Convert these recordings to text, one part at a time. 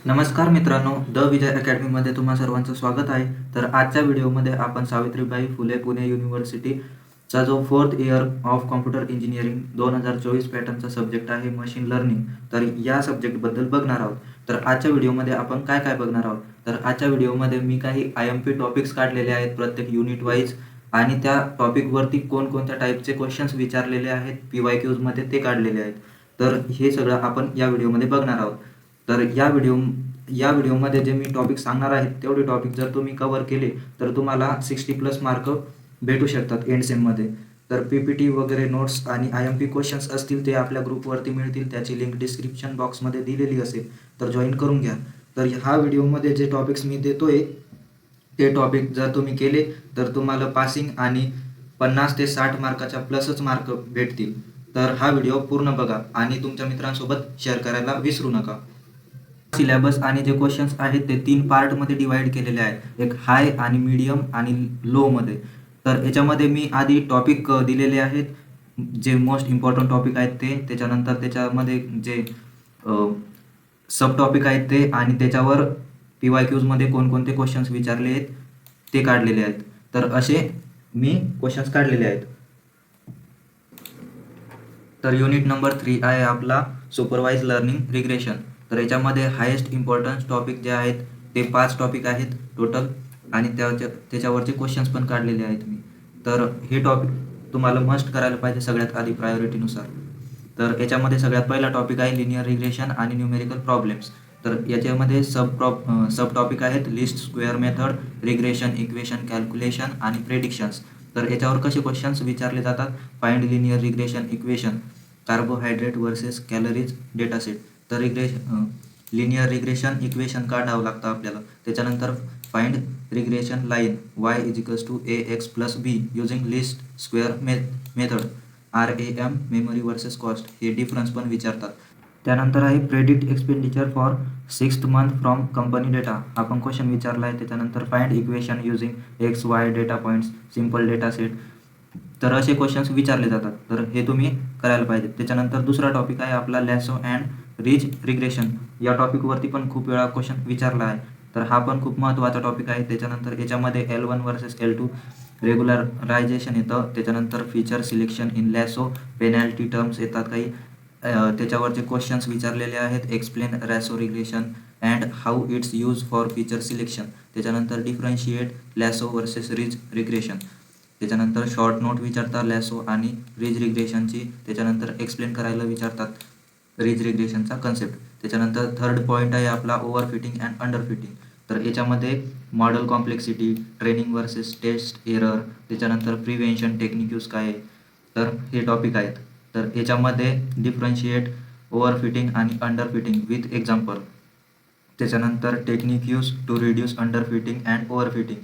नमस्कार मित्रांनो, द विजय अकॅडमीमध्ये तुम्हा सर्वांचं स्वागत आहे. तर आजच्या व्हिडिओमध्ये आपण सावित्रीबाई फुले पुणे युनिव्हर्सिटीचा जो 4th year of computer engineering 2024 पॅटर्नचा सब्जेक्ट आहे मशीन लर्निंग, तर या सब्जेक्टबद्दल बघणार आहोत. तर आजच्या व्हिडिओमध्ये आपण काय काय बघणार आहोत, तर आजच्या व्हिडिओमध्ये मी काही IMP टॉपिक्स काढलेले आहेत प्रत्येक युनिट वाईज, आणि त्या टॉपिकवरती कोणकोणत्या टाईपचे क्वेश्चन्स विचारलेले आहेत PYQजमध्ये ते काढलेले आहेत. तर हे सगळं आपण या व्हिडिओमध्ये बघणार आहोत. तर या व्हिडिओमध्ये जे मी टॉपिक सांगणार आहेत तेवढे टॉपिक जर तुम्ही कव्हर केले तर तुम्हाला 60+ मार्क भेटू शकतात एंड सेममध्ये. तर PPT वगैरे नोट्स आणि IMP क्वेश्चन्स असतील ते आपल्या ग्रुपवरती मिळतील, त्याची लिंक डिस्क्रिप्शन बॉक्समध्ये दिलेली असेल, तर जॉईन करून घ्या. तर ह्या व्हिडिओमध्ये जे टॉपिक्स मी देतोय ते टॉपिक जर तुम्ही केले तर तुम्हाला पासिंग आणि 50 ते 60 मार्काच्या प्लसच मार्क भेटतील. तर हा व्हिडिओ पूर्ण बघा आणि तुमच्या मित्रांसोबत शेअर करायला विसरू नका. सिलेबस आणि जे क्वेश्चन्स आहेत ते 3 पार्टमध्ये डिवाइड केलेले आहेत, एक हाय आणि मीडियम आणि लोमध्ये. तर याच्यामध्ये मी आधी टॉपिक दिलेले आहेत, जे मोस्ट इम्पॉर्टंट टॉपिक आहेत ते, त्याच्यानंतर त्याच्यामध्ये जे सब टॉपिक आहेत ते, आणि त्याच्यावर PYQजमध्ये कोणकोणते क्वेश्चन्स विचारले आहेत ते काढलेले आहेत. तर असे मी क्वेश्चन्स काढलेले आहेत. तर युनिट नंबर 3 आहे आपला सुपरवाइज लर्निंग रिग्रेशन. तर याच्यामध्ये हायेस्ट इम्पॉर्टन्स टॉपिक जे आहेत ते 5 टॉपिक आहेत टोटल, आणि त्याच्यावरचे क्वेश्चन्स पण काढलेले आहेत मी. तर हे टॉपिक तुम्हाला मस्ट करायला पाहिजे सगळ्यात आधी प्रायोरिटीनुसार. तर याच्यामध्ये सगळ्यात पहिला टॉपिक आहे लिनियर रिग्रेशन आणि न्यूमेरिकल प्रॉब्लेम्स. तर याच्यामध्ये सब टॉपिक आहेत list square method, regression equation calculation आणि प्रेडिक्शन्स. तर याच्यावर कसे क्वेश्चन्स विचारले जातात, find linear regression equation, carbohydrate versus calories dataset. तर लिनियर रिग्रेशन इक्वेशन काढावं लागतं आपल्याला. त्याच्यानंतर find regression line y = ax + b using list square method, RAM memory versus cost, हे डिफरन्स पण विचारतात. त्यानंतर आहे predict expenditure for 6th month from company data, हा पण क्वेश्चन विचारला आहे. त्याच्यानंतर find equation using XY data points, simple data set. तर असे क्वेश्चन्स विचारले जातात, तर हे तुम्ही करायला पाहिजे. त्याच्यानंतर दुसरा टॉपिक आहे आपला लॅसो अँड रिज रिग्रेशन. या टॉपिकवरती पण खूप वेळा क्वेश्चन विचारला आहे, तर हा पण खूप महत्त्वाचा टॉपिक आहे. त्याच्यानंतर याच्यामध्ये L1 वर्सेस L2 रेग्युलरायझेशन येतं. त्याच्यानंतर feature selection in lasso, penalty terms येतात काही, त्याच्यावरचे क्वेश्चन्स विचारलेले आहेत. Explain lasso regression and how it's use for feature selection. त्याच्यानंतर differentiate lasso versus ridge regression. त्याच्यानंतर शॉर्ट नोट विचारतात लॅसो आणि रिज रिग्रेशनची. त्याच्यानंतर एक्सप्लेन करायला विचारतात रिज रिग्रेशनचा कन्सेप्ट. त्याच्यानंतर थर्ड पॉईंट आहे आपला over fitting and under fitting. तर याच्यामध्ये model complexity, training versus test error, त्याच्यानंतर प्रिव्हेन्शन टेक्निक यूज काय आहे, तर हे टॉपिक आहेत. तर याच्यामध्ये डिफरन्शिएट ओव्हर फिटिंग आणि अंडर फिटिंग विथ एक्झाम्पल. त्याच्यानंतर technique use to reduce underfitting and overfitting,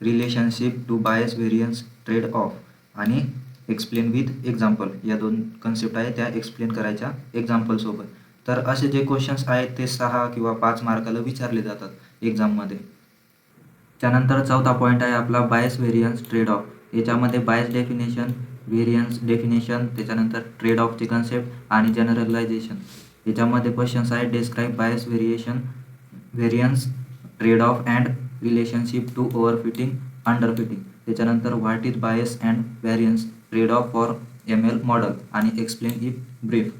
relationship to bias variance trade off, आणि एक्सप्लेन विथ एक्झाम्पल. या 2 कन्सेप्ट आहे त्या एक्सप्लेन करायच्या एक्झाम्पलसोबत. तर असे जे क्वेश्चन्स आहेत ते 6 किंवा 5 मार्काला विचारले जातात एक्झाममध्ये. त्यानंतर चौथा पॉईंट आहे आपला बायस व्हेरियन्स ट्रेड ऑफ. याच्यामध्ये बायस डेफिनेशन, व्हेरियन्स डेफिनेशन, त्याच्यानंतर ट्रेड ऑफची कन्सेप्ट आणि जनरलायझेशन. याच्यामध्ये क्वेश्चन्स आहेत describe bias variance trade off and relationship to over fitting under fitting. त्याच्यानंतर what is bias and variance trade off for ML model आणि explain it brief.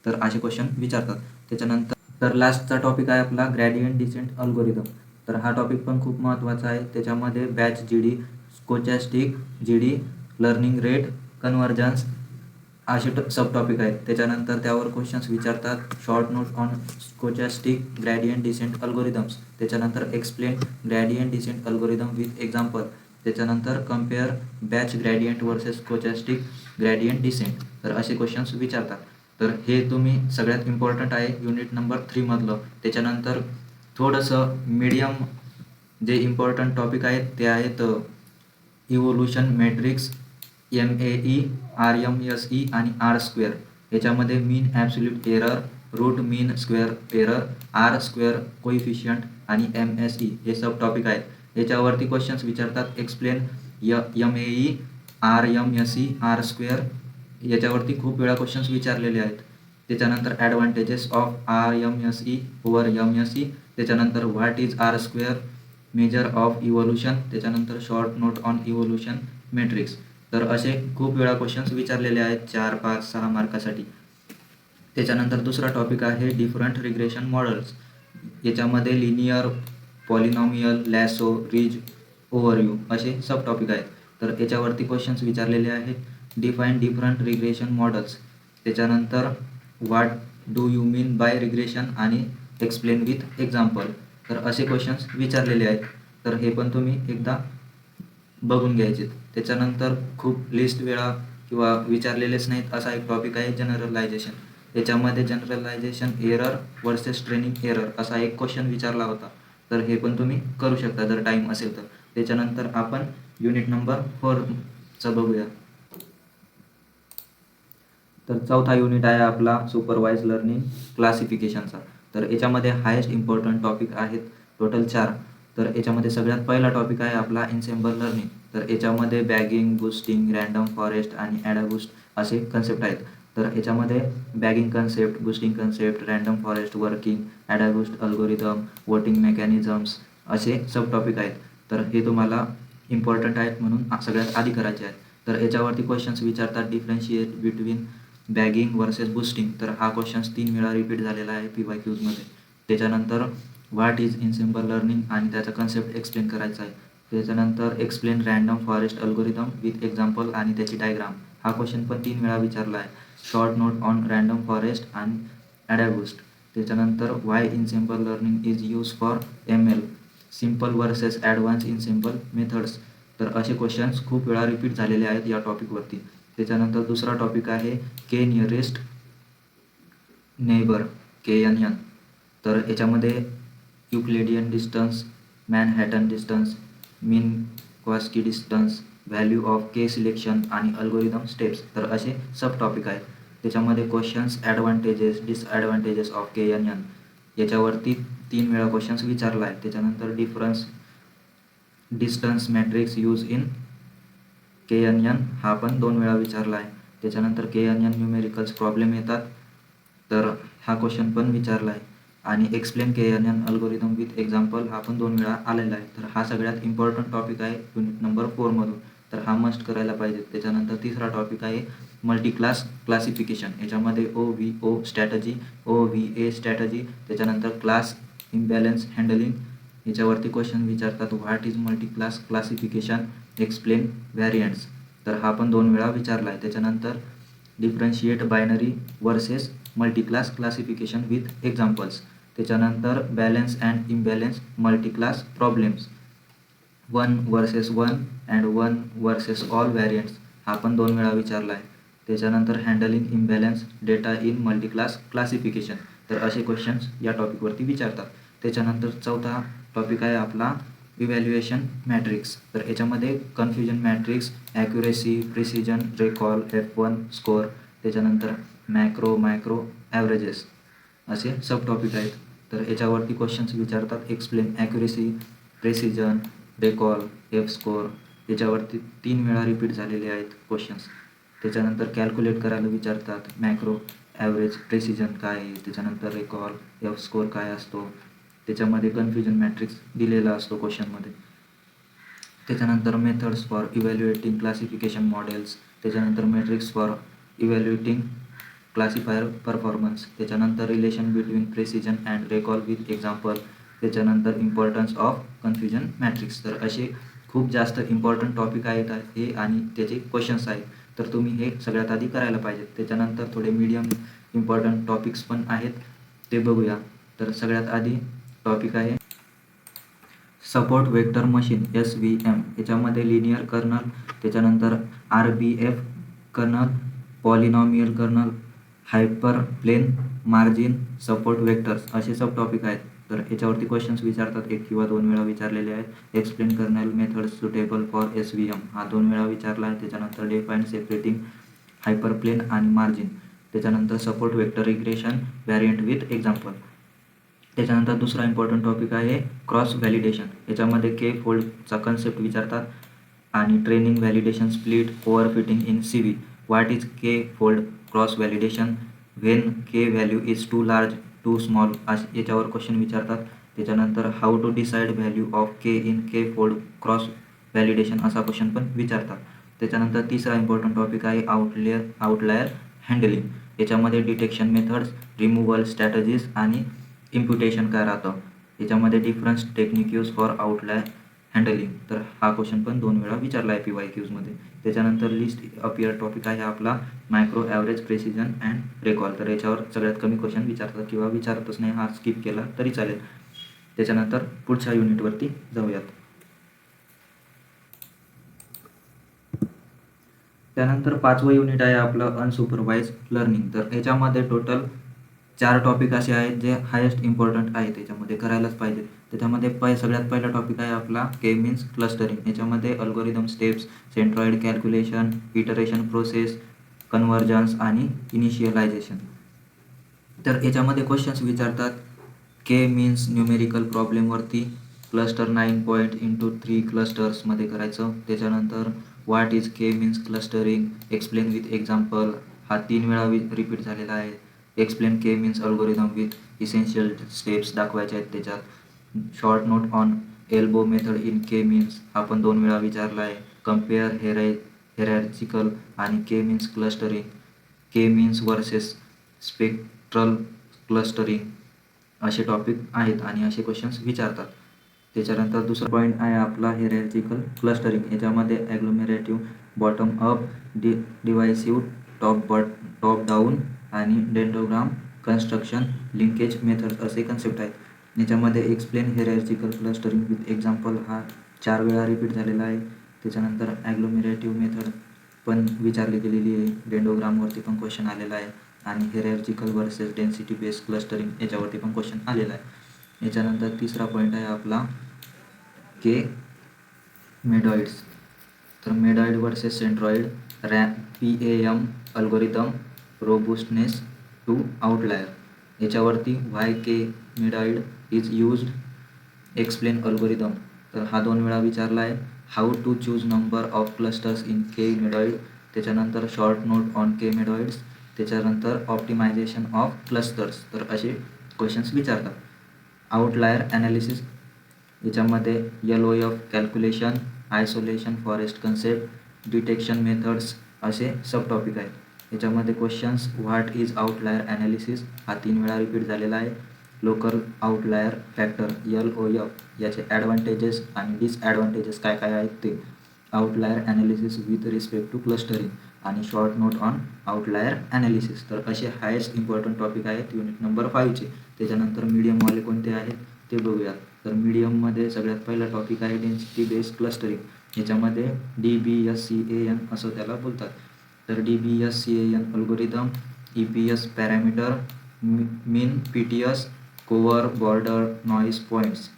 तर असे question विचारतात. त्याच्यानंतर लास्टचा टॉपिक आहे आपला ग्रॅडियंट डिसेंट अल्गोरिदम. तर हा टॉपिक पण खूप महत्त्वाचा आहे. त्याच्यामध्ये batch GD, stochastic GD, learning rate, convergence असे सब टॉपिक आहेत. त्याच्यानंतर त्यावर क्वेश्चन्स विचारतात. Short note on stochastic gradient descent algorithms. त्याच्यानंतर explain gradient descent algorithm with example. त्याच्यानंतर compare batch gradient versus stochastic gradient descent. तर असे क्वेश्चन्स विचारतात. तर हे तुम्ही सगळ्यात इम्पॉर्टंट आहे युनिट नंबर 3 मधलं. त्याच्यानंतर थोडंसं मीडियम जे इम्पॉर्टंट टॉपिक आहेत ते आहेत इव्होल्यूशन मॅट्रिक्स, MAE, RMSE आणि R². याच्यामध्ये मीन ॲब्सोल्यूट एरर, रूट मीन स्क्वेअर एरर, R² कोइफिशियंट आणि MSE हे सब टॉपिक आहेत. याच्यावरती क्वेश्चन्स विचारतात. Explain MAE, RMSE, R². याच्यावरती खूप वेळा क्वेश्चन्स विचारलेले आहेत. त्याच्यानंतर advantages of RMSE over MSE. त्याच्यानंतर what is R square, measure of evaluation, त्याच्यानंतर short note on evaluation metrics. तर असे खूप वेळा क्वेश्चन्स विचारलेले आहेत 4, 5, 6 मार्कासाठी. त्याच्यानंतर दुसरा टॉपिक आहे डिफरंट रिग्रेशन मॉडेल्स. याच्यामध्ये लिनियर, पॉलिनॉमियल, लॅसो, रिज, ओव्हरव्ह्यू असे सब टॉपिक आहेत. तर याच्यावरती क्वेश्चन्स विचारलेले आहेत. डिफाईन डिफरंट रिग्रेशन मॉडेल्स, त्याच्यानंतर what do you mean by regression आणि एक्सप्लेन विथ एक्झाम्पल. तर असे क्वेश्चन्स विचारलेले आहेत. तर हे पण तुम्ही एकदा बघून घ्यायचे. त्याच्यानंतर खूप लिस्ट वेळा किंवा विचारलेलेच नाहीत असा एक टॉपिक आहे जनरलायझेशन. याच्यामध्ये generalization error versus training error असा एक क्वेश्चन विचारला होता. तर हे पण तुम्ही करू शकता जर टाईम असेल तर. त्याच्यानंतर आपण युनिट नंबर 4चं बघूया. तर चौथा युनिट आहे आपला सुपरवाइज लर्निंग क्लासिफिकेशनचा. तर याच्यामध्ये हायेस्ट इम्पॉर्टंट टॉपिक आहेत टोटल 4. तर याच्यामध्ये सगळ्यात पहिला टॉपिक आहे आपला एन्सेम्बल लर्निंग. तर याच्यामध्ये बॅगिंग, बूस्टिंग, रँडम फॉरेस्ट आणि ॲडाबूस्ट असे कन्सेप्ट आहेत. तर याच्यामध्ये bagging concept, boosting concept, random forest working, AdaBoost algorithm, voting mechanisms असे सब टॉपिक आहेत. तर हे तुम्हाला इम्पॉर्टंट आहेत म्हणून सगळ्यात आधी करायचे आहेत. तर याच्यावरती क्वेश्चन्स विचारतात differentiate between bagging versus boosting. तर हा क्वेश्चन्स 3 वेळा रिपीट झालेला आहे PYQमध्ये. त्याच्यानंतर व्हॉट इज एन्सेम्बल लर्निंग आणि त्याचा कन्सेप्ट एक्सप्लेन करायचा आहे. त्याच्यानंतर explain random forest algorithm with example आणि त्याची डायग्राम. हा क्वेश्चन पण 3 वेळा विचारला आहे. Short note on random forest आणि ॲडाबूस्ट. त्याच्यानंतर why ensemble learning is use for ML, simple versus advance ensemble methods. तर असे क्वेश्चन्स खूप वेळा रिपीट झालेले आहेत या टॉपिकवरती. त्याच्यानंतर दुसरा टॉपिक आहे के नियरेस्ट नेबर, KNN. तर याच्यामध्ये Euclidean distance, Manhattan distance, Minkowski distance, value of K selection आणि अल्गोरिदम स्टेप्स. तर असे सब टॉपिक आहेत. त्याच्यामध्ये questions advantages, disadvantages of KNN याच्यावरती 3 वेळा क्वेश्चन्स विचारला आहे. त्याच्यानंतर difference distance matrix use in KNN हा पण 2 वेळा विचारला आहे. त्याच्यानंतर KNN न्यूमेरिकल्स प्रॉब्लेम येतात. तर हा क्वेश्चन पण विचारला आहे. आणि explain KNN algorithm with example हा पण 2 वेळा आलेला आहे. तर हा सगळ्यात इम्पॉर्टंट टॉपिक आहे युनिट नंबर 4मधून. तर हा मस्ट करायला पाहिजे. त्याच्यानंतर तिसरा टॉपिक आहे मल्टी क्लास क्लासिफिकेशन. याच्यामध्ये OVO स्ट्रॅटजी, OVA स्ट्रॅटजी, त्याच्यानंतर क्लास इम्बॅलन्स हँडलिंग याच्यावरती क्वेश्चन विचारतात. What is multi class classification, explain variants. तर हा पण 2 वेळा विचारला आहे. त्याच्यानंतर differentiate binary versus multi class classification with examples. त्याच्यानंतर balance and imbalance multi class problems, 1 versus 1 and 1 versus all variants हा पण 2 वेळा विचारला आहे. त्याच्यानंतर handling imbalance data in multi class classification. तर असे क्वेश्चन्स या टॉपिकवरती विचारतात. त्याच्यानंतर चौथा टॉपिक आहे आपला इव्हॅल्युएशन मॅट्रिक्स. तर याच्यामध्ये confusion matrix, accuracy, precision, recall, F1 score, त्याच्यानंतर मॅक्रो, मायक्रो, ॲव्हरेजेस असे सब टॉपिक आहेत. तर याच्यावरती क्वेश्चन्स विचारतात. Explain accuracy, precision, recall, F score याच्यावरती 3 वेळा रिपीट झालेले आहेत क्वेश्चन्स. त्याच्यानंतर कॅल्क्युलेट करायला विचारतात. मॅक्रो, ॲव्हरेज, प्रेसिजन काय आहे, त्याच्यानंतर रिकॉल, F स्कोअर काय असतो, त्याच्यामध्ये कन्फ्युजन मॅट्रिक्स दिलेला असतो क्वेश्चनमध्ये. त्याच्यानंतर methods for evaluating classification models, त्याच्यानंतर matrix for evaluating classifier performance, त्याच्यानंतर relation between precision and recall with example, त्याच्यानंतर इम्पॉर्टन्स ऑफ कन्फ्युजन मॅट्रिक्स. तर असे खूप जास्त इम्पॉर्टंट टॉपिक आहेत हे आणि त्याचे क्वेश्चन्स आहेत. तर तुम्ही हे सगळ्यात आधी करायला पाहिजेत. त्याच्यानंतर थोडे मीडियम इम्पॉर्टंट टॉपिक्स पण आहेत ते बघूया. तर सगळ्यात आधी टॉपिक आहे सपोर्ट वेक्टर मशीन, SVM. याच्यामध्ये लिनियर कर्नल, त्याच्यानंतर RBF kernel, polynomial kernel, hyperplane, margin, support vectors असे सब टॉपिक आहेत. तर याच्यावरती क्वेश्चन्स विचारतात. 1 किंवा 2 वेळा विचारलेले आहेत. Explain kernel methods suitable for SVM हा 2 वेळा विचारला आहे. त्याच्यानंतर डिफाईन सेपरेटिंग हायपर प्लेन आणि मार्जिन, त्याच्यानंतर support vector regression variant with example. त्याच्यानंतर दुसरा इम्पॉर्टंट टॉपिक आहे क्रॉस व्हॅलिडेशन. याच्यामध्ये के फोल्डचा कन्सेप्ट विचारतात आणि training validation split overfitting in CV. What is K fold cross validation, when K value is too large too small याच्यावर question विचारतात. त्याच्यानंतर how to decide value of K in K fold cross validation असा question पण विचारतात. त्याच्यानंतर तिसरा important topic आहे outlier handling. याच्यामध्ये डिटेक्शन मेथड्स, रिमूव्हल स्ट्रॅटजीज आणि इम्प्युटेशन काय राहतं, याच्यामध्ये difference technique use for outlier handling. तर हा क्वेश्चन पण 2 वेळा विचारला आहे PYQजमध्ये. त्याच्यानंतर लिस्ट अपियर टॉपिक आहे आपला मायक्रो ॲव्हरेज प्रेसिजन अँड रेकॉल. तर याच्यावर सगळ्यात कमी क्वेश्चन विचारतात किंवा विचारतच नाही, हा स्किप केला तरी चालेल. त्याच्यानंतर पुढच्या युनिटवरती जाऊयात. त्यानंतर 5वं युनिट आहे आपलं अनसुपरवाइज लर्निंग. तर याच्यामध्ये टोटल 4 टॉपिक असे आहेत जे हायेस्ट इम्पॉर्टंट आहेत, याच्यामध्ये करायलाच पाहिजे. त्याच्यामध्ये सगळ्यात पहिला टॉपिक आहे आपला के मीन्स क्लस्टरिंग. याच्यामध्ये algorithm steps, centroid calculation, iteration process, convergence आणि इनिशियलायझेशन. तर याच्यामध्ये क्वेश्चन्स विचारतात के मीन्स न्यूमेरिकल प्रॉब्लेमवरती क्लस्टर 9 पॉईंट इंटू 3 क्लस्टर्समध्ये करायचं. त्याच्यानंतर what is K means clustering, explain with example, हा 3 वेळा रिपीट झालेला आहे. Explain K means algorithm with essential steps दाखवायचे आहेत त्याच्यात. Short note on elbow method in K means हा पण 2 वेळा विचारला आहे. कम्पेअर हेरार्चिकल आणि के मीन्स क्लस्टरिंग, के मीन्स वर्सेस स्पेक्ट्रल क्लस्टरिंग असे टॉपिक आहेत आणि असे क्वेश्चन्स विचारतात. त्याच्यानंतर दुसरा पॉईंट आहे आपला हेरार्चिकल क्लस्टरिंग. याच्यामध्ये ॲग्लोमेरेटिव्ह, बॉटम अप, डिव्हायसिव्ह, टॉप डाऊन आणि डेंडोग्राम कन्स्ट्रक्शन, लिंकेज मेथड्स असे कन्सेप्ट आहेत. याच्यामध्ये एक्सप्लेन हेरार्चिकल क्लस्टरिंग विथ एक्झाम्पल हा 4 वेळा रिपीट झालेला आहे. त्याच्यानंतर ॲग्लोमेरेटिव्ह मेथड पण विचारली गेलेली आहे. डेंडोग्रामवरती पण क्वेश्चन आलेला आहे आणि हेरार्चिकल वर्सेस डेन्सिटी बेस्ड क्लस्टरिंग याच्यावरती पण क्वेश्चन आलेला आहे. याच्यानंतर तिसरा पॉईंट आहे आपला के मेडॉइड्स. तर medoid versus centroid, PAM algorithm, robustness to outlier. याच्यावरती why K medoid is used, explain algorithm. तर हा 2 वेळा विचारला आहे. How to choose number of clusters in K medoid. त्याच्यानंतर short note on K medoids. त्याच्यानंतर optimization of clusters. तर असे क्वेश्चन्स विचारतात. आउटलायर ॲनालिसिस, याच्यामध्ये LOF calculation, isolation forest concept, detection methods असे सब टॉपिक आहेत. याच्यामध्ये questions what is outlier analysis हा 3 वेळा रिपीट झालेला आहे. लोकल आउटलायर फॅक्टर LOF याचे ॲडव्हान्टेजेस आणि डिसॲडव्हान्टेजेस काय काय आहेत ते. Outlier analysis with respect to clustering आणि short note on outlier analysis. तर असे हायेस्ट इम्पॉर्टंट टॉपिक आहेत युनिट नंबर 5चे. त्याच्यानंतर मीडियमवाले कोणते आहेत ते बघूयात. तर मीडियममध्ये सगळ्यात पहिला टॉपिक आहे डेन्सिटी बेस्ड क्लस्टरिंग. याच्यामध्ये DBSCAN असं त्याला बोलतात. तर DBSCAN algorithm, EPS parameter, min PTS, core, border, noise points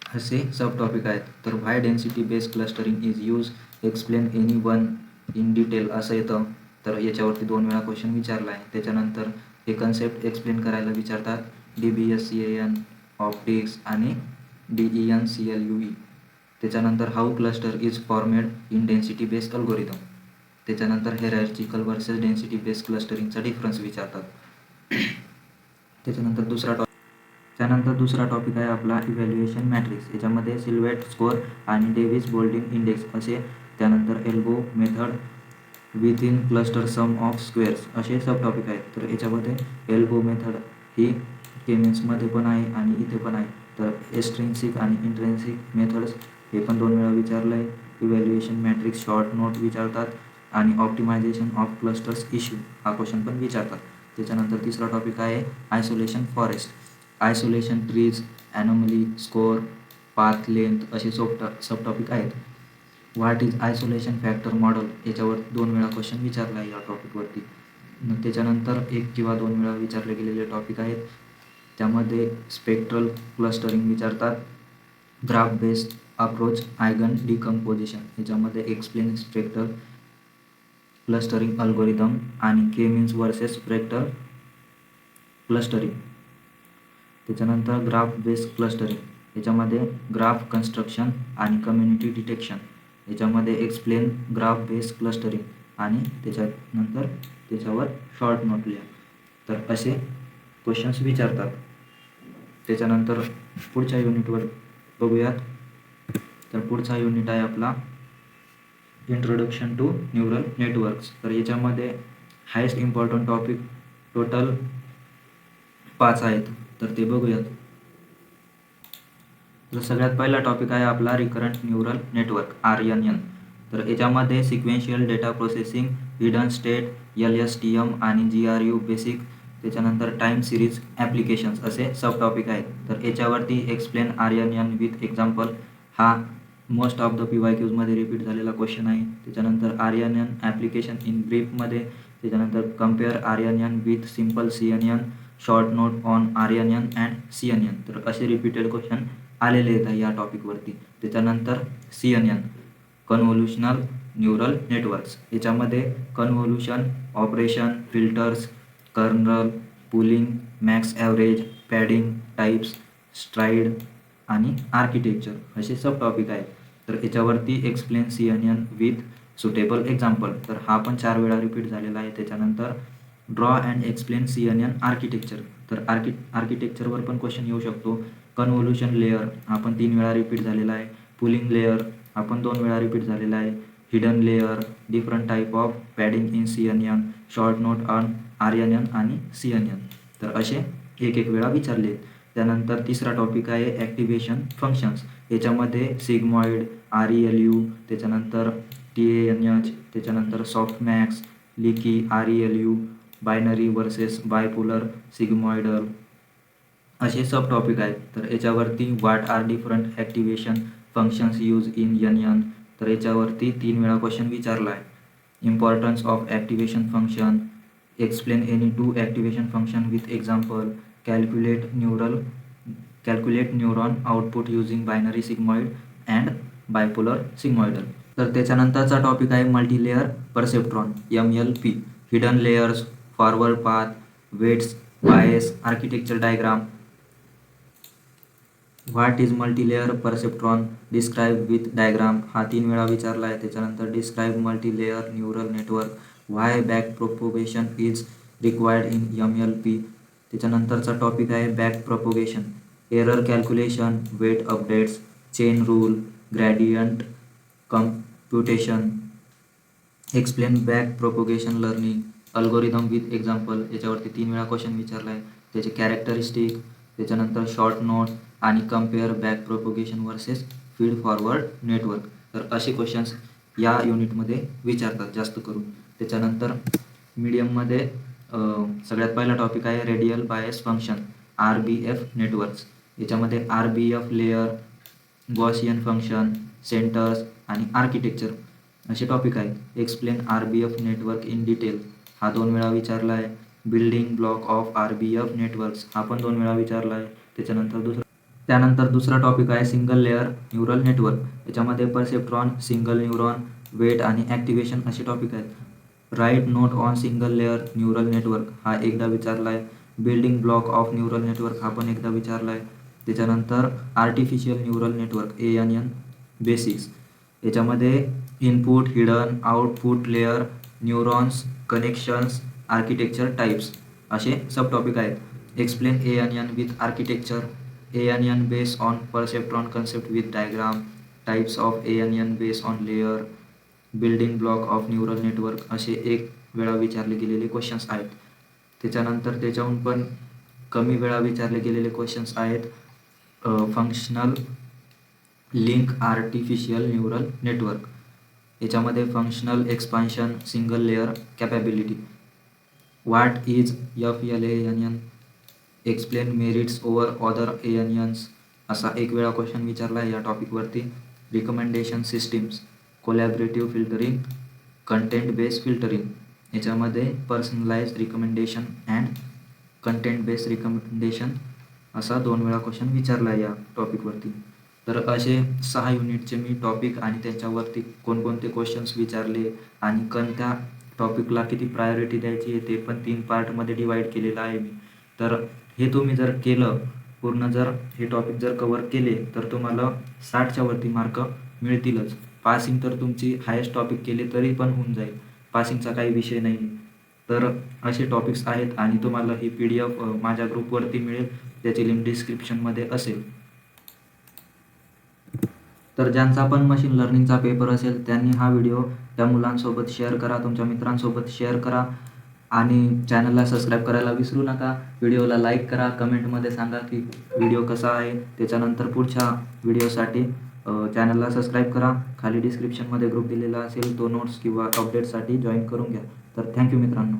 असे सब टॉपिक आहेत. तर why density based clustering is use, explain any one in detail असं येतं. तर याच्यावरती 2 वेळा क्वेश्चन विचारला आहे. त्याच्यानंतर हे कन्सेप्ट एक्सप्लेन करायला विचारतात. DBSCAN, ऑप्टिक्स आणि DENCLUE. त्याच्यानंतर how cluster is formed in density based algorithm. त्याच्यानंतर हेरार्चिकल वर्सेस डेन्सिटी बेस्ड क्लस्टरिंगचा डिफरन्स विचारतात. त्याच्यानंतर दुसरा टॉपिक आहे आपला इव्हॅल्युएशन मॅट्रिक्स. याच्यामध्ये सिल्वेट स्कोअर आणि डेव्हिस बोल्डिंग इंडेक्स असे. त्यानंतर elbow method, within cluster sum of squares असे सब टॉपिक आहेत. तर याच्यामध्ये एल्बो मेथड ही के मीन्समध्ये पण आहे आणि इथे पण आहे. तर एक्स्ट्रिन्सिक आणि इंट्रेन्सिक मेथड्स हे पण 2 वेळा विचारलं आहे. इव्हॅल्युएशन मॅट्रिक्स शॉर्ट नोट विचारतात आणि ऑप्टिमायझेशन ऑफ क्लस्टर्स इश्यू हा क्वेश्चन पण विचारतात. त्याच्यानंतर तिसरा टॉपिक आहे isolation forest, isolation trees, anomaly, score, path length असे सब टॉपिक आहेत. What is isolation factor model याच्यावर 2 वेळा क्वेश्चन विचारला आहे या टॉपिकवरती. त्याच्यानंतर 1 किंवा 2 वेळा विचारले गेलेले टॉपिक आहेत. त्यामध्ये स्पेक्ट्रल क्लस्टरिंग विचारतात, graph based approach, eigen decomposition. याच्यामध्ये एक्सप्लेन स्पेक्ट्रल क्लस्टरिंग अल्गोरिदम आणि के मीन्स वर्सेस स्पेक्ट्रल क्लस्टरिंग. त्याच्यानंतर ग्राफ बेस्ड क्लस्टरिंग, याच्यामध्ये ग्राफ कन्स्ट्रक्शन आणि कम्युनिटी डिटेक्शन. याच्यामध्ये एक्सप्लेन ग्राफ बेस्ड क्लस्टरिंग आणि त्याच्यानंतर त्याच्यावर शॉर्ट नोट लिहा. तर असे क्वेश्चन्स विचारतात. त्याच्यानंतर पुढच्या युनिटवर बघूयात. तर पुढचा युनिट आहे आपला इंट्रोडक्शन टू न्यूरल नेटवर्क्स. तर याच्यामध्ये हायेस्ट इम्पॉर्टंट टॉपिक टोटल 5 आहेत, तर ते बघूयात. तर सगळ्यात पहिला टॉपिक आहे आपला रिकरंट न्यूरल नेटवर्क RNN. तर याच्यामध्ये sequential data processing, hidden state, LSTM आणि GRU बेसिक, त्याच्यानंतर टाईम सिरीज ॲप्लिकेशन्स असे सब टॉपिक आहेत. तर याच्यावरती एक्सप्लेन RNN विथ एक्झाम्पल हा मोस्ट ऑफ द PYQमध्ये रिपीट झालेला क्वेश्चन आहे. त्याच्यानंतर RNN ॲप्लिकेशन इन ब्रीफमध्ये, त्याच्यानंतर compare RNN with simple CNN, short note on RNN and CNN. तर असे रिपीटेड क्वेश्चन आलेले आहेत या टॉपिकवरती. त्याच्यानंतर CNN कन्व्होल्युशनल न्यूरल नेटवर्क्स. याच्यामध्ये convolution, operation, filters, kernel, pooling, max average, padding, types, stride आणि आर्किटेक्चर असे सब टॉपिक आहेत. तर याच्यावरती explain CNN with suitable example. तर हा पण 4 वेळा रिपीट झालेला आहे. त्याच्यानंतर draw and explain CNN architecture. तर आर्किटेक्चरवर पण क्वेश्चन येऊ शकतो. कन्व्होल्युशन लेअर हा पण 3 वेळा रिपीट झालेला आहे. पुलिंग लेअर हा पण 2 वेळा रिपीट झालेला आहे. Hidden layer, different type of padding in CNN, short note on RNN आणि CNN. तर असे एक वेळा विचारले. त्यानंतर तिसरा टॉपिक आहे ॲक्टिवेशन फंक्शन्स. याच्यामध्ये सिग्मॉइड, ReLU, त्याच्यानंतर TANH, त्याच्यानंतर softmax, leaky, ReLU, binary versus bipolar, sigmoidal असे सब टॉपिक आहेत. तर याच्यावरती what are different activation functions use in NN. तर याच्यावरती 3 वेळा क्वेश्चन विचारला आहे. Importance of activation function, explain any 2 activation function with example, calculate neuron output using binary sigmoid and bipolar sigmoidal. तर त्याच्यानंतरचा टॉपिक आहे multilayer perceptron MLP, hidden layers, forward path, weights, bias, architecture diagram. What is multilayer perceptron, describe with diagram हा 3 वेळा विचारला आहे. त्याच्यानंतर describe multilayer neural network, why back propagation is required in MLP. त्याच्यानंतरचा topic आहे back propagation, error calculation, weight updates, chain rule, gradient computation, explain back propagation learning, algorithm with example. याच्यावरती 3 वेळा question विचारला आहे. त्याचे कॅरेक्टरिस्टिक, त्याच्यानंतर short note आणि compare back propagation versus feed forward network. तर असे क्वेश्चन्स या युनिटमध्ये विचारतात जास्त करून. त्याच्यानंतर मीडियममध्ये सगळ्यात पहिला टॉपिक आहे radial bias function RBF networks. याच्यामध्ये RBF layer, Gaussian function, centres आणि आर्किटेक्चर असे टॉपिक आहेत. Explain RBF network in detail हा 2 वेळा विचारला आहे. Building block of RBF networks हा पण 2 वेळा विचारला आहे. त्यानंतर दुसरा टॉपिक आहे सिंगल लेअर न्यूरल नेटवर्क. याच्यामध्ये परसेप्ट्रॉन, सिंगल न्यूरॉन, वेट आणि ॲक्टिवेशन असे टॉपिक आहेत. Write note on single layer neural network हा एकदा विचारला आहे. Building block of neural network हा पण एकदा विचारला आहे. त्याच्यानंतर artificial neural network ANN basics. याच्यामध्ये input, hidden, output layer, neurons, connections, architecture types असे सब टॉपिक आहेत. Explain ANN with architecture, ANN based on perceptron concept with diagram, types of ANN based on layer, building block of neural network असे 1 वेळा विचारले गेलेले questions आहेत. त्याच्यानंतर त्याच्याहून पण कमी वेळा विचारले गेलेले क्वेश्चन्स आहेत functional link artificial neural network. याच्यामध्ये functional expansion, single layer capability, what is FLANN, explain merits over other ANNs असा 1 वेळा क्वेश्चन विचारला आहे या टॉपिकवरती. Recommendation systems, collaborative filtering, content based filtering. याच्यामध्ये personalised recommendation and content based recommendation असा 2 वेळा क्वेश्चन विचारला आहे या टॉपिकवरती. तर असे 6 युनिटचे मी टॉपिक आणि त्याच्यावरती कोणकोणते क्वेश्चन्स विचारले आणि कोणत्या टॉपिकला किती प्रायोरिटी द्यायची आहे ते पण 3 पार्टमध्ये डिवाईड केलेलं आहे मी. तर हे तुम्ही जर केलं पूर्ण, जर हे टॉपिक जर कवर केले तर तुम्हाला 60च्या वरती मार्क मिळतीलच. पासिंग तर तुमची हायेस्ट टॉपिक केले तरी पण होऊन जाईल, पासिंगचा काही विषय नाही. तर असे टॉपिक्स आहेत आणि तुम्हाला ही PDF माझ्या ग्रुपवरती मिळेल, त्याची लिंक डिस्क्रिप्शनमध्ये असेल. तर ज्यांचा पण मशीन लर्निंगचा पेपर असेल त्यांनी हा व्हिडिओ त्या मुलांसोबत शेअर करा, तुमच्या मित्रांसोबत शेअर करा आणि चॅनलला सबस्क्राईब करायला विसरू नका. व्हिडिओला लाईक करा, कमेंटमध्ये सांगा की व्हिडिओ कसा आहे. त्याच्यानंतर पुढच्या व्हिडिओसाठी चॅनलला सबस्क्राईब करा. खाली डिस्क्रिप्शनमध्ये ग्रुप दिलेला असेल, तो नोट्स किंवा अपडेटसाठी जॉईन करून घ्या. तर थँक्यू मित्रांनो.